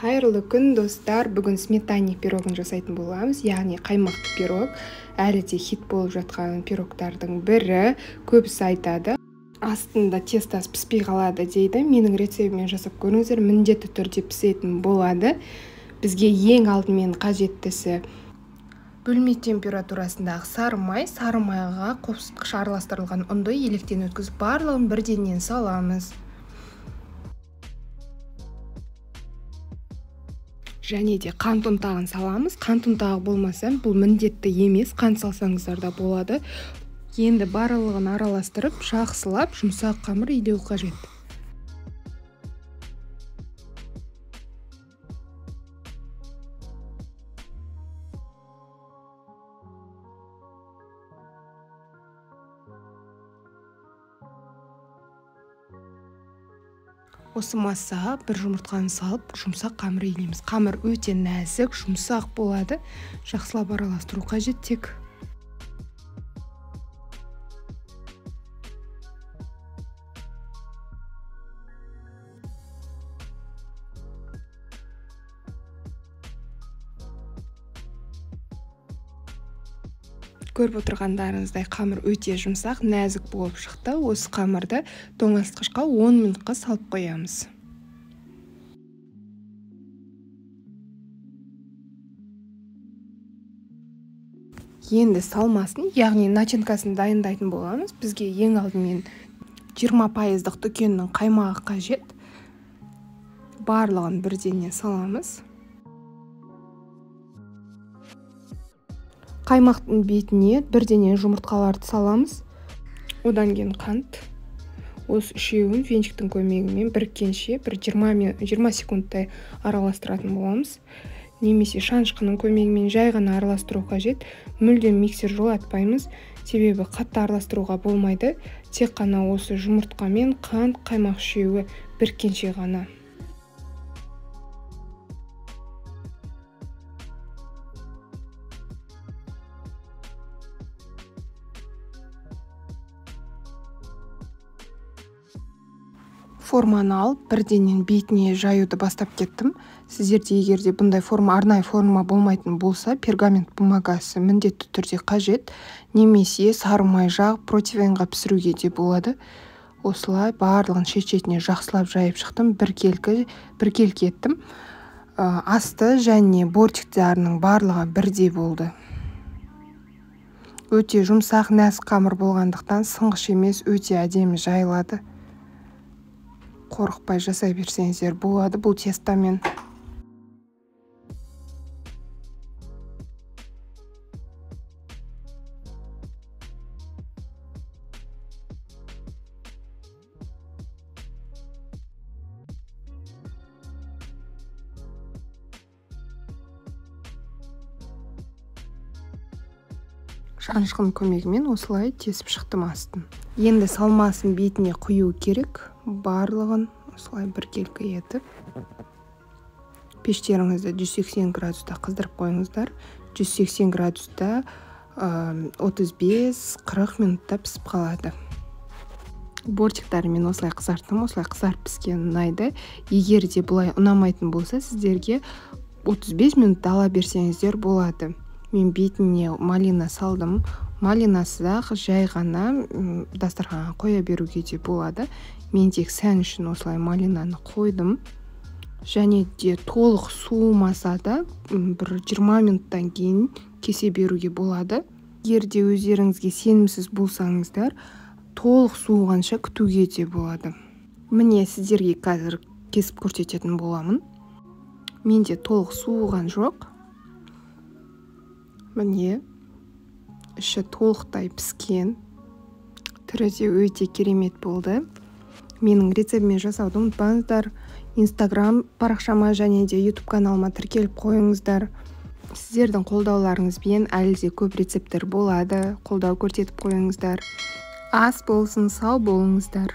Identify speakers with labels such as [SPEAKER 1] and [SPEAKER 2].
[SPEAKER 1] Қайырлы күн достар, бүгін сметанник пирогын жасайтын боламыз, яғни қаймақты пирог. Әлі де хит болып жатқан пирогтардың бірі, көбісі айтады. Астында тестасы піспей қалады дейді. Менің рецептіммен жасап көріңіздер, міндетті түрде пісетін болады. Бізге ең алдымен қажеттісі бөлме температурасындағы сары майға қосқыш араластырылған ұнды електен өткізіп барлығын бірден саламыз. Және де қант ұнтағын саламыз. Қант ұнтағы болмаса, бұл міндетті емес, қант салсаңыздар да болады. Енді барлығын араластырып, жақсылап, жұмсақ қамыр илеу қажет. Осы массаға бір жұмыртқаны салып, жұмсақ қамыр илейміз. Қамыр өте нәзік, жұмсақ болады. Жақсылап араластыру қажет тек. Көріп отырғандарыңыздай қамыр өте жұмсақ, нәзік болып шықты. Осы қамырды тоңазытқышқа 10 минутқа салып қоямыз. Енді салмасын, яғни начинкасын дайындайтын боламыз. Бізге ең алдымен 20% дүкеннің қаймағы қажет. Барлығын бірден саламыз. Қаймақтың бетіне бірден жұмыртқаларды саламыз. Одан кейін қант. Осы үшеуін венчиктің көмегімен біріккенше 20 секундтай араластыратын боламыз. Немесе шанышқының көмегімен жай ғана араластыру қажет. Мүлдем миксер жолатпаймыз. Себебі қатты араластыруға болмайды. Тек қана осы жұмыртқамен қант, қаймақ үшеуі біріккенше ғана. Форманы алып, бірденен бетіне жаюды бастап кеттім. Сіздерде егерде бұндай арнайы форма болмайтын болса, пергамент бумагасы міндетті түрде қажет. Немесе сары май жағып противеньға пісіруге де болады. Осылай барлығын шет-шетіне жақсылап жайып шықтым. Біркелкі еттім. Асты және бортиктерінің барлығы бірдей болды. Өте жұмсақ нәзік қамыр болғандықтан сынғыш емес, өте әдемі жайылады. Қорықпай жасай берсеңіздер болады бұл тестамен. Шанышқының көмегімен осылай тесіп шықтым астын. Енді салмасын бетіне құю керек. Барлығын осылай біркелкі етіп. Пештеріңізді 180 градуста қыздырып қойыңыздар. 180 градуста 35-40 минутта пісіп қалады. Бортиктарымен осылай қызарттым. Осылай қызарып піскен ұнайды. Егер де бұлай ұнамайтын болса, сіздерге 35 минутта ала берсеңіздер болады. Мен бетіне малина салдым. Малинасы да жай ғана дастарханға қоя беруге де болады. Мен тек сән үшін осылай малинаны қойдым. Және де толық суымаса да бір 20 минуттан кейін кесе беруге болады. Егер де өздеріңізге сенімсіз болсаңыздар, толық суығанша күтуге де болады. Міне сіздерге қазір кесіп көрсететін боламын. Менде толық суыған жоқ. Міне іші толықтай піскен. Түрі де өте керемет болды. Менің рецептіммен жасауды ұмытпаңыздар. Инстаграм парақшама және де YouTube каналыма тіркеліп қойыңыздар. Сіздердің қолдауларыңызбен әлі де көп рецепттер болады. Қолдау көрсетіп қойыңыздар. Ас болсын, сау болыңыздар.